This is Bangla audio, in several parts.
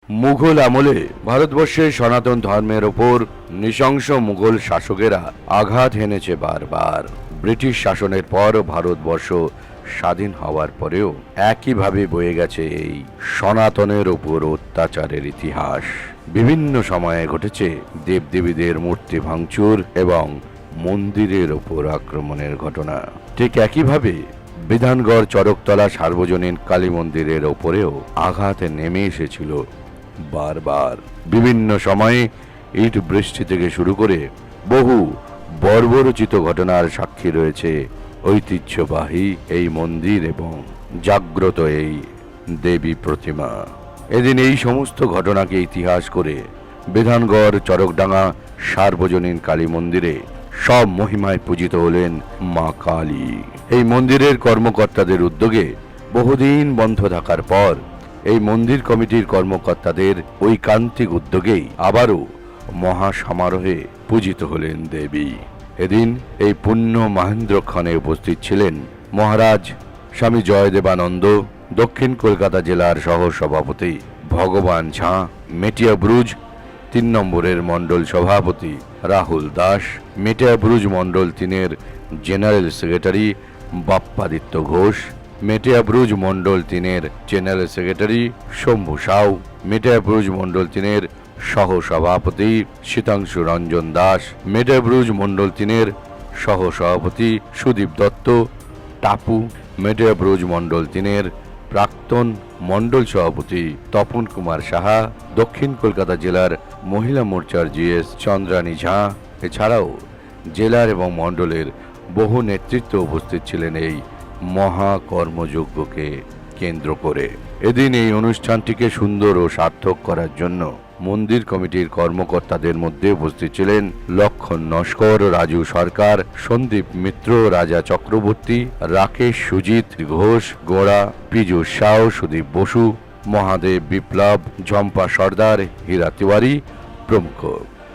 মুঘল আমলে ভারতবর্ষের সনাতন ধর্মের ওপর নৃশংস মুঘল শাসকেরা আঘাত হেনেছে বারবার। ব্রিটিশ শাসনের পর ভারতবর্ষ স্বাধীন হওয়ার পরেও একইভাবে বয়ে গেছে এই সনাতনের ওপর অত্যাচারের ইতিহাস। বিভিন্ন সময়ে ঘটেছে দেবদেবীদের মূর্তি ভাঙচুর এবং মন্দিরের ওপর আক্রমণের ঘটনা। ঠিক একইভাবে বিধানগড় চরকতলা সার্বজনীন কালী মন্দিরের ওপরেও আঘাত নেমে এসেছিল বারবার। বিভিন্ন সময়ে ইট বৃষ্টি থেকে শুরু করে বহু বর্বরচিত ঘটনার সাক্ষী রয়েছে ঐতিহ্যবাহী এই মন্দির এবং জাগ্রত এই দেবী প্রতিমা। এদিন এই সমস্ত ঘটনাকে ইতিহাস করে বিধানগড় চরকডাঙ্গা সার্বজনীন কালী মন্দিরে সব মহিমায় পূজিত হলেন মা কালী। এই মন্দিরের কর্মকর্তাদের উদ্যোগে বহুদিন বন্ধ থাকার পর এই মন্দির কমিটির কর্মকর্তাদের ঐকান্তিক উদ্যোগেই আবারও মহা সমারোহে পূজিত হলেন দেবী। এদিন এই পুণ্য মহেন্দ্রক্ষণে উপস্থিত ছিলেন মহারাজ স্বামী জয়দেবানন্দ, দক্ষিণ কলকাতা জেলার সহ সভাপতি ভগবান ঝা, মেটিয়াব্রুজ ৩ নম্বরের মণ্ডল সভাপতি রাহুল দাস, মেটিয়াব্রুজ মণ্ডল ৩-এর জেনারেল সেক্রেটারি বাপ্পাদিত্য ঘোষ, মেটিয়াব্রুজ মণ্ডল ৩-এর জেনারেল সেক্রেটারি শম্ভু সাউ, মেটিয়াব্রুজ মণ্ডল ৩-এর সহ সভাপতি শীতাংশু রঞ্জন দাস, মেটিয়াব্রুজ মণ্ডল ৩-এর সহ সভাপতি সুদীপ দত্ত টাপু, মেটিয়াব্রুজ মণ্ডল ৩-এর প্রাক্তন মণ্ডল সভাপতি তপন কুমার সাহা, দক্ষিণ কলকাতা জেলার মহিলা মোর্চার জিএস চন্দ্রানী ঝা, এছাড়াও জেলার এবং মণ্ডলের বহু নেতৃত্ব উপস্থিত ছিলেন এই মহা কর্মযজ্ঞকে কেন্দ্র করে। এদিন এই অনুষ্ঠানটিকে সুন্দর ও সার্থক করার জন্য মন্দির কমিটির কর্মকর্তাদের মধ্যে উপস্থিত ছিলেন লক্ষণ নস্কর, রাজু সরকার, সন্দীপ মিত্র, রাজা চক্রবর্তী, রাকেশ সুজিত ঘোষ, গোড়া, পীযূষ সাউ, সুদীপ বসু, মহাদেব বিপ্লব, ঝম্পা সর্দার, হীরা তিওয়ারি প্রমুখ।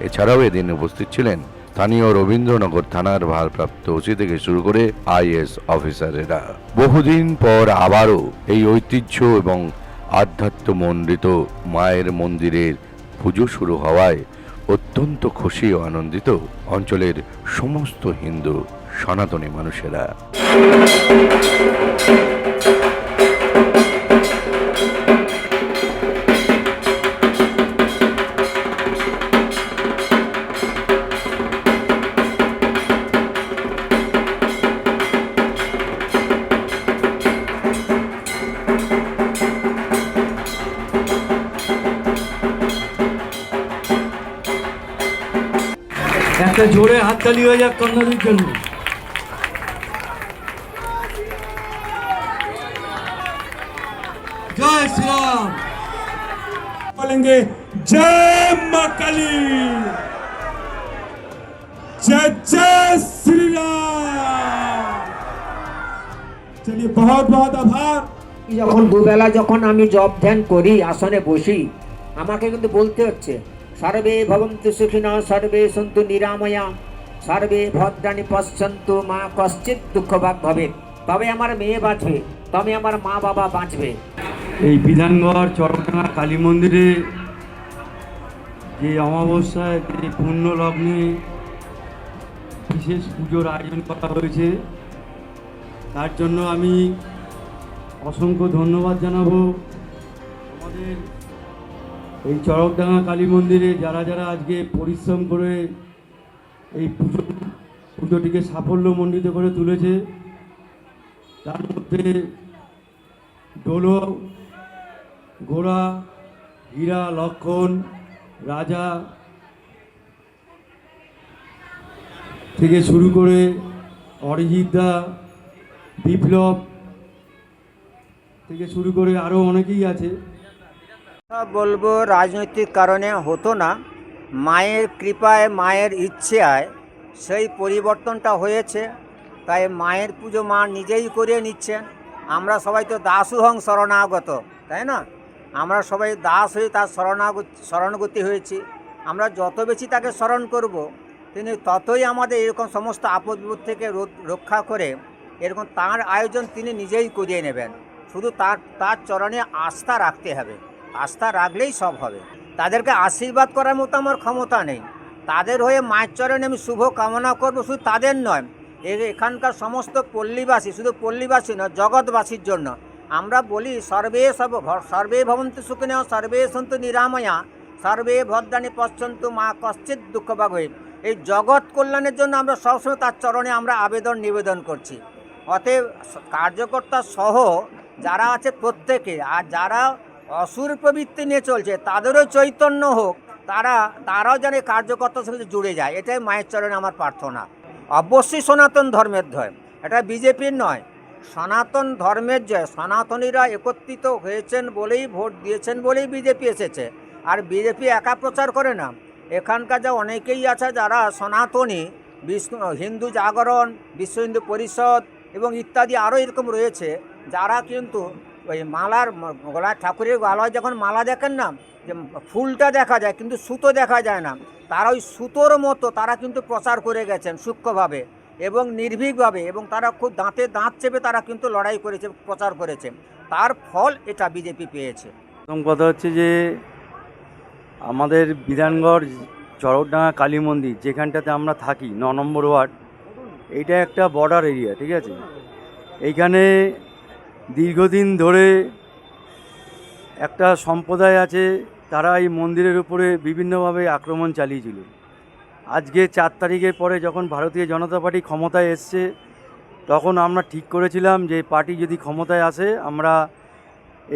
এছাড়াও এদিন উপস্থিত ছিলেন স্থানীয় রবীন্দ্রনগর থানার ভারপ্রাপ্ত ওসি থেকে শুরু করে আইএস অফিসারেরা। বহুদিন পর আবারও এই ঐতিহ্য এবং আধ্যাত্মমণ্ডিত মায়ের মন্দিরের পুজো শুরু হওয়ায় অত্যন্ত খুশি ও আনন্দিত অঞ্চলের সমস্ত হিন্দু সনাতনী মানুষেরা। একটা জোরে হাততালি হয়ে যাক কন্যাদের জন্য। জয় শ্রীরাম। बोलेंगे जय मां काली, जय जय श्री राम। चलिए बहुत बहुत आभार। যখন দুবেলা যখন আমি জপ ধ্যান করি, আসনে বসি, আমাকে কিন্তু বলতে হচ্ছে সর্বে ভবন্তু সুখিনা, সর্বে সন্তু নিরাময়া, সর্বে ভদ্রাণি পশ্যন্তু, মা কশ্চিৎ দুঃখভাগ ভবে। তবে আমার মেয়ে বাঁচবে, তবে আমার মা বাবা বাঁচবে। এই বিধানগড় চরকডাঙ্গা কালী মন্দিরে যে অমাবস্যায় যে পুণ্য লগ্নে বিশেষ পুজোর আয়োজন করা হয়েছে, তার জন্য আমি অসংখ্য ধন্যবাদ জানাবো আমাদের এই চরকডাঙ্গা কালী মন্দিরে যারা যারা আজকে পরিশ্রম করে এই পুজোটিকে সাফল্যমণ্ডিত করে তুলেছে। তার মধ্যে ডোলো, গোড়া, হীরা, লক্ষণ, রাজা থেকে শুরু করে অরিজিৎ দা, বিপ্লব থেকে শুরু করে আরও অনেকেই আছে। বলবো রাজনৈতিক কারণে হতো না, মায়ের কৃপায় মায়ের ইচ্ছায় সেই পরিবর্তনটা হয়েছে। তাই মায়ের পুজো মা নিজেই করে নিচ্ছেন। আমরা সবাই তো দাসুহং শরণাগত, তাই না? আমরা সবাই দাস হয়ে তার শরণাগতি হয়েছি। আমরা যত বেশি তাকে স্মরণ করব, তিনি ততই আমাদের এরকম সমস্ত আপদ বিপদ থেকে রক্ষা করে এরকম তার আয়োজন তিনি নিজেই করিয়ে নেবেন। শুধু তার চরণে আস্থা রাখতে হবে। আস্থা রাখলেই সব হবে। তাদেরকে আশীর্বাদ করার মতো আমার ক্ষমতা নেই। তাদের হয়ে মায়ের চরণে আমি শুভ কামনা করবো, শুধু তাদের নয়, এখানকার সমস্ত পল্লীবাসী, শুধু পল্লীবাসী নয়, জগৎবাসীর জন্য আমরা বলি সর্বে ভবন্তু সুখিনঃ, সর্বে সন্তু নিরাময়া, সর্বে ভদ্রাণি পশ্যন্তু মা কশ্চিৎ দুঃখভাগ হয়ে। এই জগৎ কল্যাণের জন্য আমরা সবসময় তার চরণে আমরা আবেদন নিবেদন করছি। অতএব কার্যকর্তা সহ যারা আছে প্রত্যেকে, আর যারা অসুর প্রবৃত্তি নিয়ে চলছে তাদেরও চৈতন্য হোক, তারাও যেন এই কার্যকর্তার সাথে জুড়ে যায়, এটাই মায়ের চরণে আমার প্রার্থনা। অবশ্যই সনাতন ধর্মের জয়, এটা বিজেপির নয়, সনাতন ধর্মের জয়। সনাতনীরা একত্রিত হয়েছেন বলেই, ভোট দিয়েছেন বলেই বিজেপি এসেছে, আর বিজেপি একা প্রচার করে না। এখানকার যা অনেকেই আছে যারা সনাতনী, হিন্দু জাগরণ, বিশ্ব হিন্দু পরিষদ এবং ইত্যাদি আরও এরকম রয়েছে, যারা কিন্তু ওই মালার গলায়, ঠাকুরের গলায় যখন মালা দেখেন না, যে ফুলটা দেখা যায় কিন্তু সুতো দেখা যায় না, তারা ওই সুতোর মতো তারা কিন্তু প্রচার করে গেছেন সূক্ষ্মভাবে এবং নির্ভীকভাবে, এবং তারা খুব দাঁতে দাঁত চেপে তারা কিন্তু লড়াই করেছে, প্রচার করেছে। তার ফল এটা বিজেপি পেয়েছে। প্রথম কথা হচ্ছে যে আমাদের বিধানগড় চরকডাঙ্গা কালী মন্দির, যেখানটাতে আমরা থাকি, ৯ নম্বর ওয়ার্ড, এইটা একটা বর্ডার এরিয়া, ঠিক আছে। এইখানে দীর্ঘদিন ধরে একটা সম্প্রদায় আছে, তারা এই মন্দিরের উপরে বিভিন্নভাবে আক্রমণ চালিয়েছিল। আজকে ৪ তারিখের পরে যখন ভারতীয় জনতা পার্টি ক্ষমতায় এসছে, তখন আমরা ঠিক করেছিলাম যে পার্টি যদি ক্ষমতায় আসে, আমরা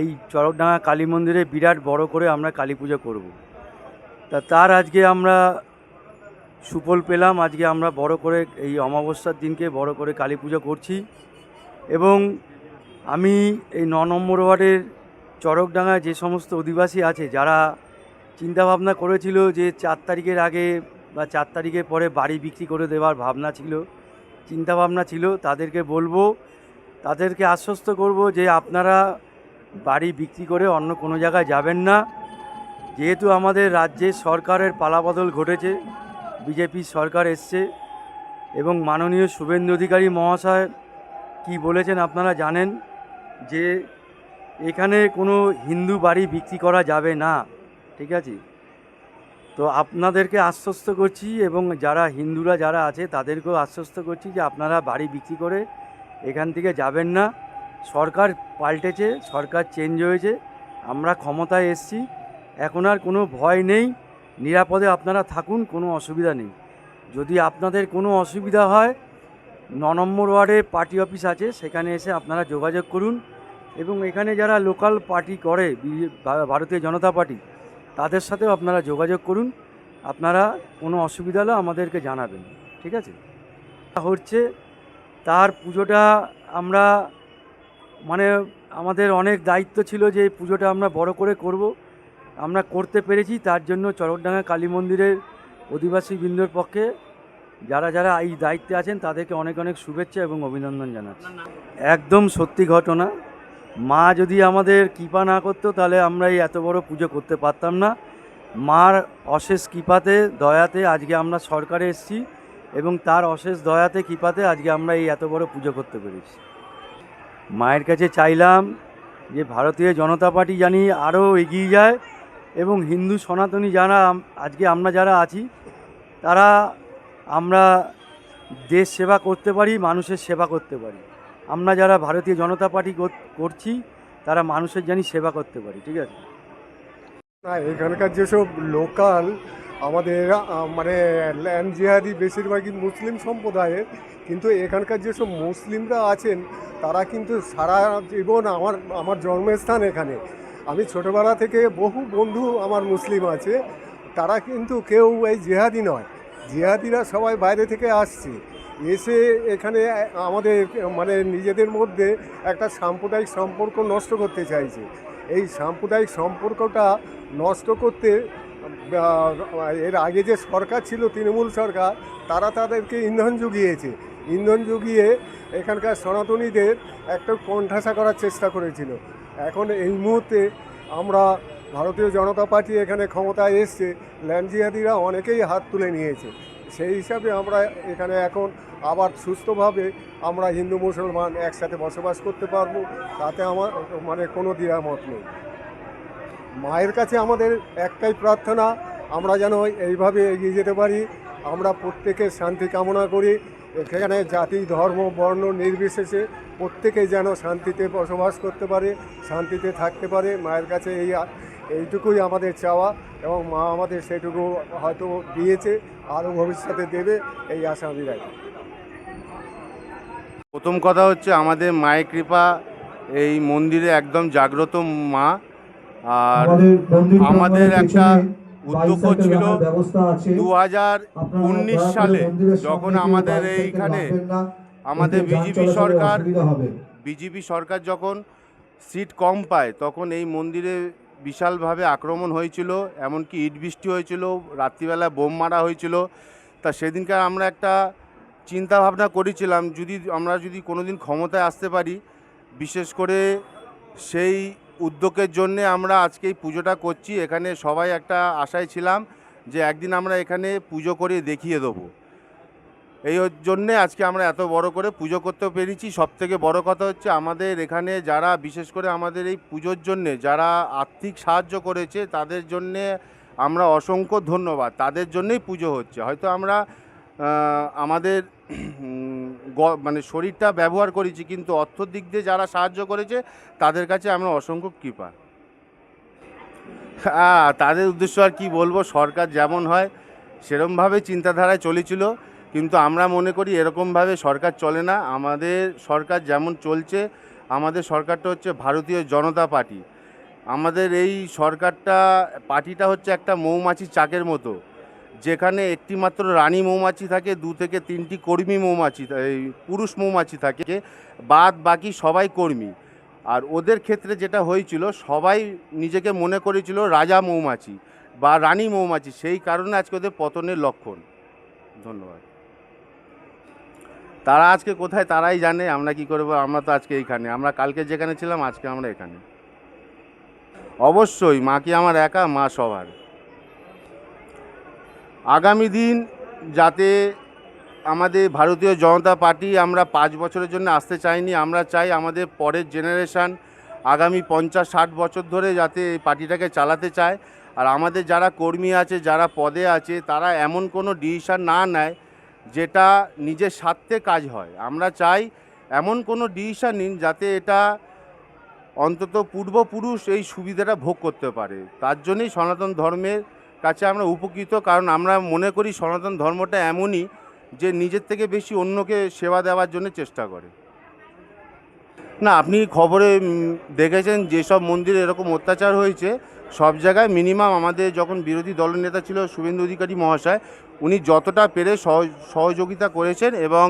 এই চরকডাঙ্গা কালী মন্দিরে বিরাট বড় করে আমরা কালী পুজো করব। তার আজকে আমরা সুফল পেলাম। আজকে আমরা বড় করে এই অমাবস্যার দিনকে বড় করে কালী পুজো করছি। এবং আমি এই ৯ নম্বর ওয়ার্ডের চরকডাঙ্গায় যে সমস্ত অধিবাসী আছে, যারা চিন্তাভাবনা করেছিল যে ৪ তারিখের আগে বা ৪ তারিখের পরে বাড়ি বিক্রি করে দেওয়ার চিন্তাভাবনা ছিল, তাদেরকে বলবো, তাদেরকে আশ্বস্ত করব যে আপনারা বাড়ি বিক্রি করে অন্য কোনো জায়গায় যাবেন না। যেহেতু আমাদের রাজ্যে সরকারের পালাবদল ঘটেছে, বিজেপি সরকার এসছে, এবং মাননীয় শুভেন্দু অধিকারী মহাশয় কি বলেছেন আপনারা জানেন, যে এখানে কোনো হিন্দু বাড়ি বিক্রি করা যাবে না, ঠিক আছে। তো আপনাদেরকে আশ্বস্ত করছি, এবং যারা হিন্দুরা যারা আছে তাদেরকেও আশ্বস্ত করছি যে আপনারা বাড়ি বিক্রি করে এখান থেকে যাবেন না। সরকার পাল্টেছে, সরকার চেঞ্জ হয়েছে, আমরা ক্ষমতায় এসছি, এখন আর কোনো ভয় নেই, নিরাপদে আপনারা থাকুন, কোনো অসুবিধা নেই। যদি আপনাদের কোনো অসুবিধা হয়, ৯ নম্বর ওয়ার্ডে পার্টি অফিস আছে, সেখানে এসে আপনারা যোগাযোগ করুন। এবং এখানে যারা লোকাল পার্টি করে, ভারতীয় জনতা পার্টি, তাদের সাথেও আপনারা যোগাযোগ করুন। আপনারা কোনো অসুবিধা হলে আমাদেরকে জানাবেন, ঠিক আছে। হচ্ছে তার পুজোটা আমরা আমাদের অনেক দায়িত্ব ছিল যে এই পুজোটা আমরা বড় করে করব, আমরা করতে পেরেছি। তার জন্য চরকডাঙ্গা কালী মন্দিরের অধিবাসী বৃন্দর পক্ষে যারা যারা এই দায়িত্বে আছেন তাদেরকে অনেক অনেক শুভেচ্ছা এবং অভিনন্দন জানাচ্ছি। একদম সত্যি ঘটনা। মা যদি আমাদের কৃপা না করতো, তাহলে আমরা এই এত বড় পুজো করতে পারতাম না। মার অশেষ কৃপাতে, দয়াতে আজকে আমরা সরকারে এসেছি, এবং তার অশেষ দয়াতে, কৃপাতে আজকে আমরা এই এত বড় পুজো করতে পেরেছি। মায়ের কাছে চাইলাম যে ভারতীয় জনতা পার্টি জানি আরও এগিয়ে যায়, এবং হিন্দু সনাতনী যারা আজকে আমরা যারা আছি, তারা আমরা দেশ সেবা করতে পারি, মানুষের সেবা করতে পারি। আমরা যারা ভারতীয় জনতা পার্টি করছি, তারা মানুষের জানি সেবা করতে পারি, ঠিক আছে। না, এখানকার যেসব লোকাল আমাদের ল্যান্ড জিহাদি বেশিরভাগই মুসলিম সম্প্রদায়ের, কিন্তু এখানকার যেসব মুসলিমরা আছেন তারা কিন্তু সারা জীবন আমার জন্মস্থান এখানে। আমি ছোটোবেলা থেকে বহু বন্ধু আমার মুসলিম আছে, তারা কিন্তু কেউ এই জিহাদি নয়। জিহাদিরা সবাই বাইরে থেকে আসছে, এসে এখানে আমাদের নিজেদের মধ্যে একটা সাম্প্রদায়িক সম্পর্ক নষ্ট করতে চাইছে। এই সাম্প্রদায়িক সম্পর্কটা নষ্ট করতে এর আগে যে সরকার ছিল, তৃণমূল সরকার, তারা তাদেরকে ইন্ধন জুগিয়ে এখানকার সনাতনীদের একটা কোণঠাসা করার চেষ্টা করেছিল। এখন এই মুহূর্তে আমরা ভারতীয় জনতা পার্টি এখানে ক্ষমতায় এসছে, ল্যান্ড জিহাদিরা অনেকেই হাত তুলে নিয়েছে। সেই হিসাবে আমরা এখানে এখন আবার সুস্থভাবে আমরা হিন্দু মুসলমান একসাথে বসবাস করতে পারবো, তাতে আমার কোনো দ্বিধামত নেই। মায়ের কাছে আমাদের একটাই প্রার্থনা, আমরা যেন এইভাবে এগিয়ে যেতে পারি। আমরা প্রত্যেকের শান্তি কামনা করি। এখানে জাতি ধর্ম বর্ণ নির্বিশেষে প্রত্যেকেই যেন শান্তিতে বসবাস করতে পারে, শান্তিতে থাকতে পারে। মায়ের কাছে এইটুকুই আমাদের চাওয়া, এবং মা আমাদের সেটুকু হয়তো দিয়েছে, আরও ভবিষ্যতে দেবে, এই আশা আমি রাখি। প্রথম কথা হচ্ছে আমাদের মায়ের কৃপা এই মন্দিরে একদম জাগ্রত মা। আর আমাদের একটা উদ্যোগ ছিল 2019 সালে, যখন আমাদের এইখানে আমাদের বিজেপি সরকার যখন সিট কম পায়, তখন এই মন্দিরে বিশালভাবে আক্রমণ হয়েছিল, এমনকি ইট বৃষ্টি হয়েছিল, রাত্রিবেলা বোম মারা হয়েছিল। তা সেদিনকার আমরা একটা চিন্তা ভাবনা করেছিলাম, আমরা যদি কোনো দিন ক্ষমতায় আসতে পারি, বিশেষ করে সেই উদ্যোগের জন্যে আমরা আজকে এই পুজোটা করছি। এখানে সবাই একটা আশায় ছিলাম যে একদিন আমরা এখানে পুজো করে দেখিয়ে দেবো। এই জন্যে আজকে আমরা এত বড় করে পুজো করতে পেরেছি। সবথেকে বড় কথা হচ্ছে আমাদের এখানে যারা, বিশেষ করে আমাদের এই পুজোর জন্যে যারা আর্থিক সাহায্য করেছে, তাদের জন্যে আমরা অসংখ্য ধন্যবাদ। তাদের জন্যই পুজো হচ্ছে। হয়তো আমরা আমাদের মানে শরীরটা ব্যবহার করেছি, কিন্তু অর্থর দিক দিয়ে যারা সাহায্য করেছে তাদের কাছে আমরা অসংখ্য কৃপা। তাদের উদ্দেশ্য আর কি বলবো, সরকার যেমন হয় সেরকমভাবে চিন্তাধারায় চলেছিল, কিন্তু আমরা মনে করি এরকমভাবে সরকার চলে না। আমাদের সরকার যেমন চলছে, আমাদের সরকারটা হচ্ছে ভারতীয় জনতা পার্টি। আমাদের এই পার্টিটা হচ্ছে একটা মৌমাছির চাকের মতো, যেখানে একটি মাত্র রানী মৌমাছি থাকে, 2 থেকে 3টি কর্মী মৌমাছি, এই পুরুষ মৌমাছি থাকে, বাদ বাকি সবাই কর্মী। আর ওদের ক্ষেত্রে যেটা হয়েছিল, সবাই নিজেকে মনে করেছিল রাজা মৌমাছি বা রানী মৌমাছি, সেই কারণে আজকে ওদের পতনের লক্ষণ। ধন্যবাদ। তারা আজকে কোথায় তারাই জানে, আমরা কি করবো। আমরা তো আজকে এইখানে, আমরা কালকে যেখানে ছিলাম আজকে আমরা এখানে। অবশ্যই মা কি আমার একা, মা সবার। আগামী দিন যাতে আমাদের ভারতীয় জনতা পার্টি, আমরা 5 বছরের জন্য আসতে চাইনি, আমরা চাই আমাদের পরের জেনারেশান আগামী 50-60 বছর ধরে যাতে এই পার্টিটাকে চালাতে চায়। আর আমাদের যারা কর্মী আছে, যারা পদে আছে, তারা এমন কোনো ডিসিশান না নেয় যেটা নিজের স্বার্থে কাজ হয়। আমরা চাই এমন কোনো ডিসিশান নিন যাতে এটা অন্তত পূর্বপুরুষ এই সুবিধাটা ভোগ করতে পারে। তার জন্যই সনাতন ধর্মের কাছে আমরা উপকৃত, কারণ আমরা মনে করি সনাতন ধর্মটা এমনই যে নিজের থেকে বেশি অন্যকে সেবা দেওয়ার জন্য চেষ্টা করে। না, আপনি খবরে দেখেছেন যেসব মন্দিরে এরকম অত্যাচার হয়েছে, সব জায়গায় মিনিমাম আমাদের যখন বিরোধী দলনেতা ছিল শুভেন্দু অধিকারী মহাশয়, উনি যতটা পেরে সহযোগিতা করেছেন, এবং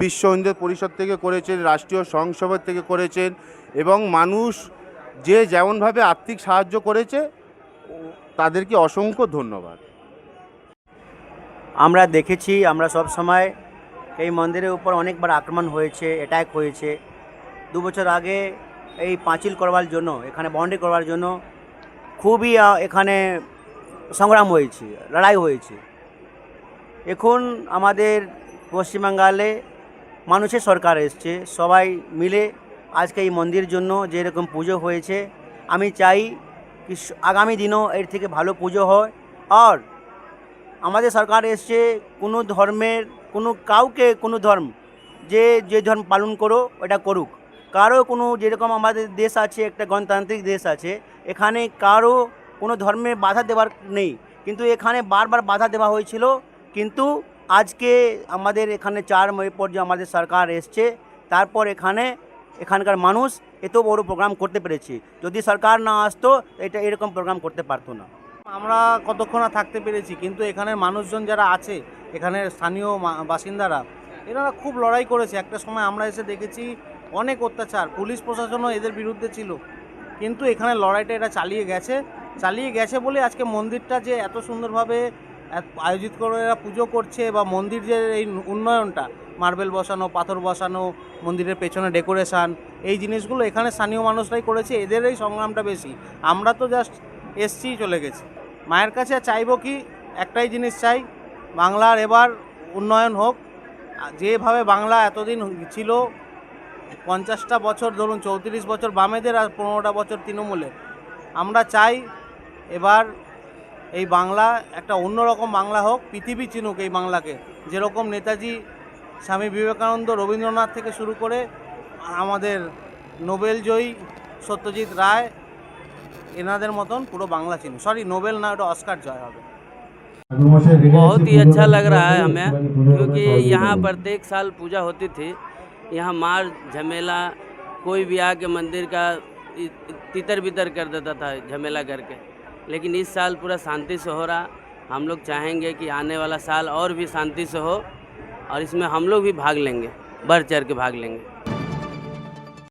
বিশ্ব হিন্দু পরিষদ থেকে করেছেন, রাষ্ট্রীয় স্বয়ংসেবক থেকে করেছেন, এবং মানুষ যে যেমনভাবে আর্থিক সাহায্য করেছে তাদেরকে অসংখ্য ধন্যবাদ। আমরা দেখেছি, আমরা সব সময় এই মন্দিরের উপর অনেকবার আক্রমণ হয়েছে, অ্যাটাক হয়েছে। 2 বছর আগে এই পাঁচিল করবার জন্য, এখানে বাউন্ডারি করবার জন্য খুবই এখানে সংগ্রাম হয়েছে, লড়াই হয়েছে। এখন আমাদের পশ্চিমবাংলে মানুষের সরকার এসছে, সবাই মিলে আজকে এই মন্দিরের জন্য যেরকম পুজো হয়েছে, আমি চাই কি আগামী দিনও এর থেকে ভালো পুজো হয়। আর আমাদের সরকার এসছে কোনো ধর্মের, কোনো ধর্ম যে ধর্ম পালন করো ওটা করুক। কারো কোনো, যেরকম আমাদের দেশ আছে, একটা গণতান্ত্রিক দেশ আছে, এখানে কারো কোনো ধর্মে বাধা দেওয়ার নেই, কিন্তু এখানে বারবার বাধা দেওয়া হয়েছিল। কিন্তু আজকে আমাদের এখানে 4 মে পর যে আমাদের সরকার এসছে, তারপর এখানকার মানুষ এত বড় প্রোগ্রাম করতে পেরেছে। যদি সরকার না আসতো এটা এরকম প্রোগ্রাম করতে পারতো না। আমরা কতক্ষণ থাকতে পেরেছি, কিন্তু এখানের মানুষজন যারা আছে, এখানের স্থানীয় বাসিন্দারা, এনারা খুব লড়াই করেছে। একটা সময় আমরা এসে দেখেছি অনেক অত্যাচার, পুলিশ প্রশাসনও এদের বিরুদ্ধে ছিল, কিন্তু এখানে লড়াইটা এরা চালিয়ে গেছে বলে আজকে মন্দিরটা যে এত সুন্দরভাবে আয়োজিত করে এরা পুজো করছে, বা মন্দির যে এই উন্নয়নটা, মার্বেল বসানো, পাথর বসানো, মন্দিরের পেছনে ডেকোরেশান, এই জিনিসগুলো এখানে স্থানীয় মানুষরাই করেছে। এদের এই সংগ্রামটা বেশি, আমরা তো জাস্ট এসছি চলে গেছি। মায়ের কাছে চাইবো কি, একটাই জিনিস চাই, বাংলার এবার উন্নয়ন হোক। যেভাবে বাংলা এতদিন ছিল, 50টা বছর ধরুন, 34 বছর বামেদের আর 15টা বছর তৃণমূলের, আমরা চাই এবার এই বাংলা একটা অন্যরকম বাংলা হোক, পৃথিবী চিনুক এই বাংলাকে, যেরকম নেতাজি, স্বামী বিবেকানন্দ, রবীন্দ্রনাথ থেকে শুরু করে আমাদের নোবেল জয়ী সত্যজিৎ রায়, এনাদের মতন পুরো বাংলা চিনুক। সরি, নোবেল না, ওটা অস্কার জয় হবে। बहुत ही अच्छा लग रहा है हमें, क्योंकि यहाँ प्रत्येक साल पूजा होती थी। यहाँ मार झमेला, कोई भी आके मंदिर का तितर बितर कर देता था झमेला करके, लेकिन इस साल पूरा शांति से हो रहा। हम लोग चाहेंगे कि आने वाला साल और भी शांति से हो, और इसमें हम लोग भी भाग लेंगे, बढ़ चढ़ के भाग लेंगे।